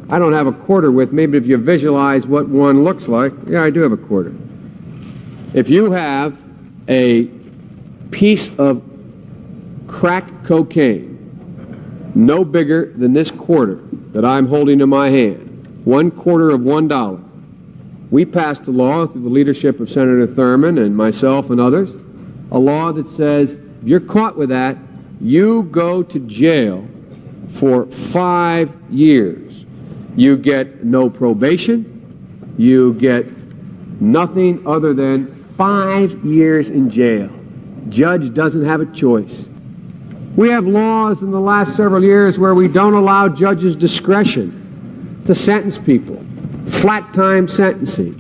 I don't have a quarter with me, but if you visualize what one looks like, yeah, I do have a quarter. If you have a piece of crack cocaine no bigger than this quarter that I'm holding in my hand, 1/4 of $1, we passed a law through the leadership of Senator Thurmond and myself and others, a law that says if you're caught with that, you go to jail for 5 years. You get no probation. You get nothing other than 5 years in jail. Judge doesn't have a choice. We have laws in the last several years where we don't allow judges discretion to sentence people. Flat time sentencing.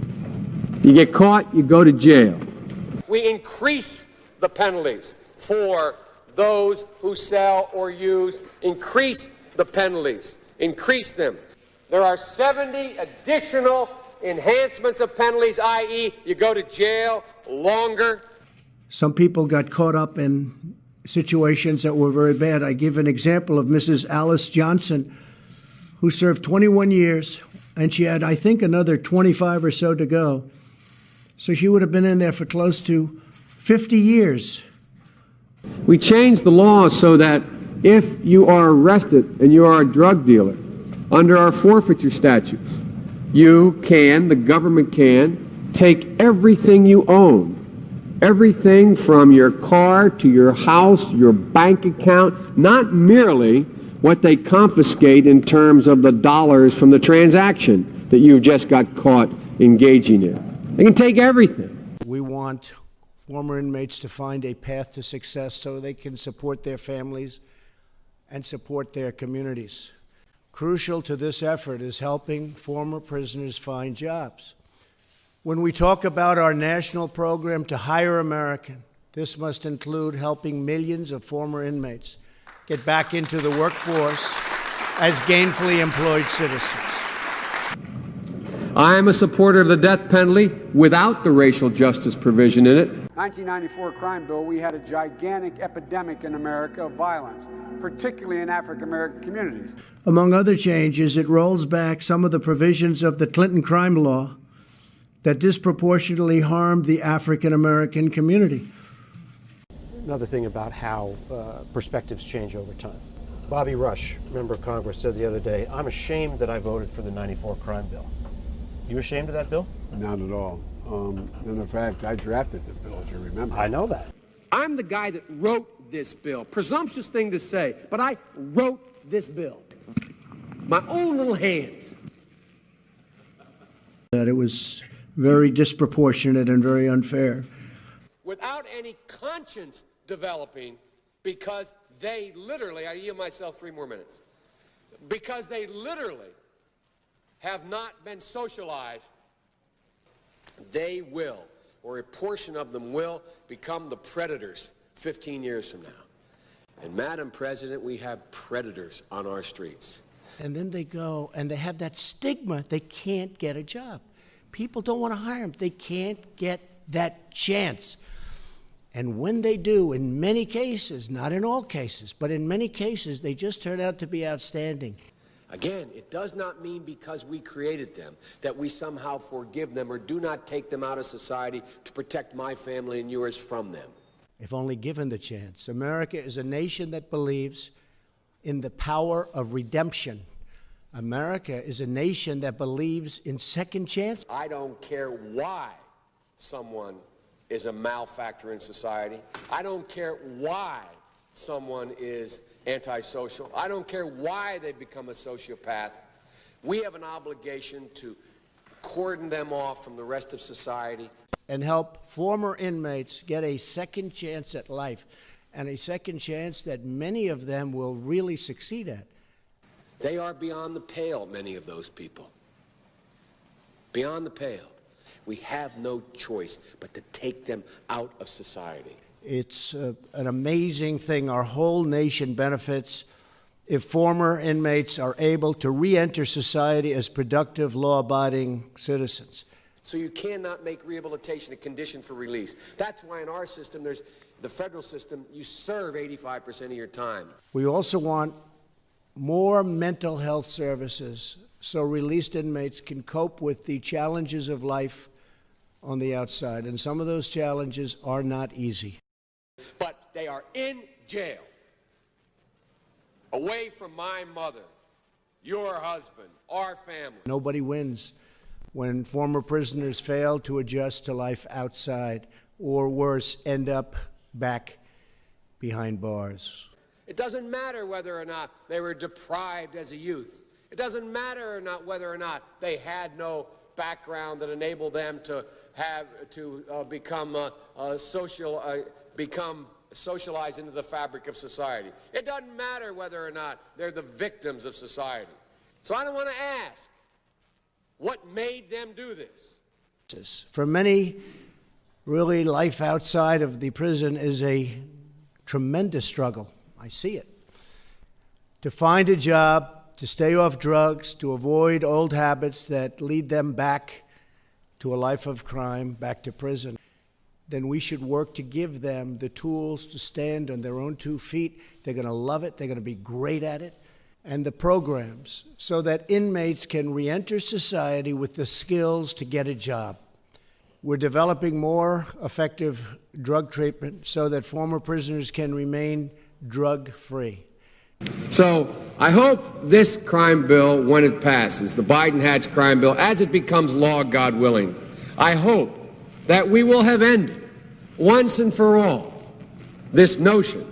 You get caught, you go to jail. We increase the penalties for those who sell or use. Increase the penalties. Increase them. There are 70 additional enhancements of penalties, i.e., you go to jail longer. Some people got caught up in situations that were very bad. I give an example of Mrs. Alice Johnson, who served 21 years, and she had, I think, another 25 or so to go. So she would have been in there for close to 50 years. We changed the law so that if you are arrested and you are a drug dealer, under our forfeiture statutes, you can, the government can, take everything you own, everything from your car to your house, your bank account, not merely what they confiscate in terms of the dollars from the transaction that you've just got caught engaging in. They can take everything. We want former inmates to find a path to success so they can support their families and support their communities. Crucial to this effort is helping former prisoners find jobs. When we talk about our national program to hire American, this must include helping millions of former inmates get back into the workforce as gainfully employed citizens. I am a supporter of the death penalty without the racial justice provision in it. 1994 crime bill, we had a gigantic epidemic in America of violence, particularly in African-American communities. Among other changes, it rolls back some of the provisions of the Clinton crime law that disproportionately harmed the African-American community. Another thing about how perspectives change over time. Bobby Rush, member of Congress, said the other day, "I'm ashamed that I voted for the 94 crime bill." You ashamed of that bill? Not at all. And in fact, I drafted the bill, as you remember. I know that. I'm the guy that wrote this bill. Presumptuous thing to say, but I wrote this bill. My own little hands. That it was very disproportionate and very unfair. Without any conscience developing, because they literally, I yield myself 3 more minutes, because they literally have not been socialized, they will, or a portion of them will, become the predators 15 years from now. And Madam President, we have predators on our streets. And then they go and they have that stigma, they can't get a job. People don't want to hire them. They can't get that chance. And when they do, in many cases, not in all cases, but in many cases, they just turn out to be outstanding. Again, it does not mean because we created them that we somehow forgive them or do not take them out of society to protect my family and yours from them. If only given the chance. America is a nation that believes in the power of redemption. America is a nation that believes in second chance. I don't care why someone is a malefactor in society. I don't care why someone is antisocial. I don't care why they become a sociopath. We have an obligation to cordon them off from the rest of society. And help former inmates get a second chance at life, and a second chance that many of them will really succeed at. They are beyond the pale, many of those people. Beyond the pale. We have no choice but to take them out of society. It's an amazing thing. Our whole nation benefits if former inmates are able to re-enter society as productive, law-abiding citizens. So you cannot make rehabilitation a condition for release. That's why in our system, there's the federal system, you serve 85% of your time. We also want more mental health services so released inmates can cope with the challenges of life on the outside. And some of those challenges are not easy. But they are in jail, away from my mother, your husband, our family. Nobody wins when former prisoners fail to adjust to life outside, or worse, end up back behind bars. It doesn't matter whether or not they were deprived as a youth. It doesn't matter or not whether or not they had no background that enabled them to become socialized into the fabric of society. It doesn't matter whether or not they're the victims of society. So I don't want to ask what made them do this. For many, really, life outside of the prison is a tremendous struggle. I see it. To find a job, to stay off drugs, to avoid old habits that lead them back to a life of crime, back to prison, then we should work to give them the tools to stand on their own 2 feet. They're going to love it. They're going to be great at it. And the programs so that inmates can reenter society with the skills to get a job. We're developing more effective drug treatment so that former prisoners can remain drug-free. So I hope this crime bill, when it passes, the Biden-Hatch crime bill, as it becomes law, God willing, I hope that we will have ended once and for all this notion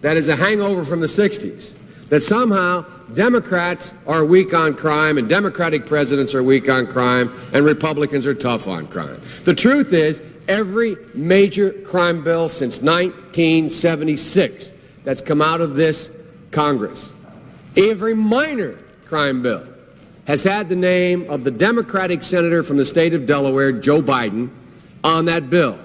that is a hangover from the 60s, that somehow Democrats are weak on crime and Democratic presidents are weak on crime and Republicans are tough on crime. The truth is, every major crime bill since 1976 that's come out of this Congress, every minor crime bill has had the name of the Democratic senator from the state of Delaware, Joe Biden, on that bill.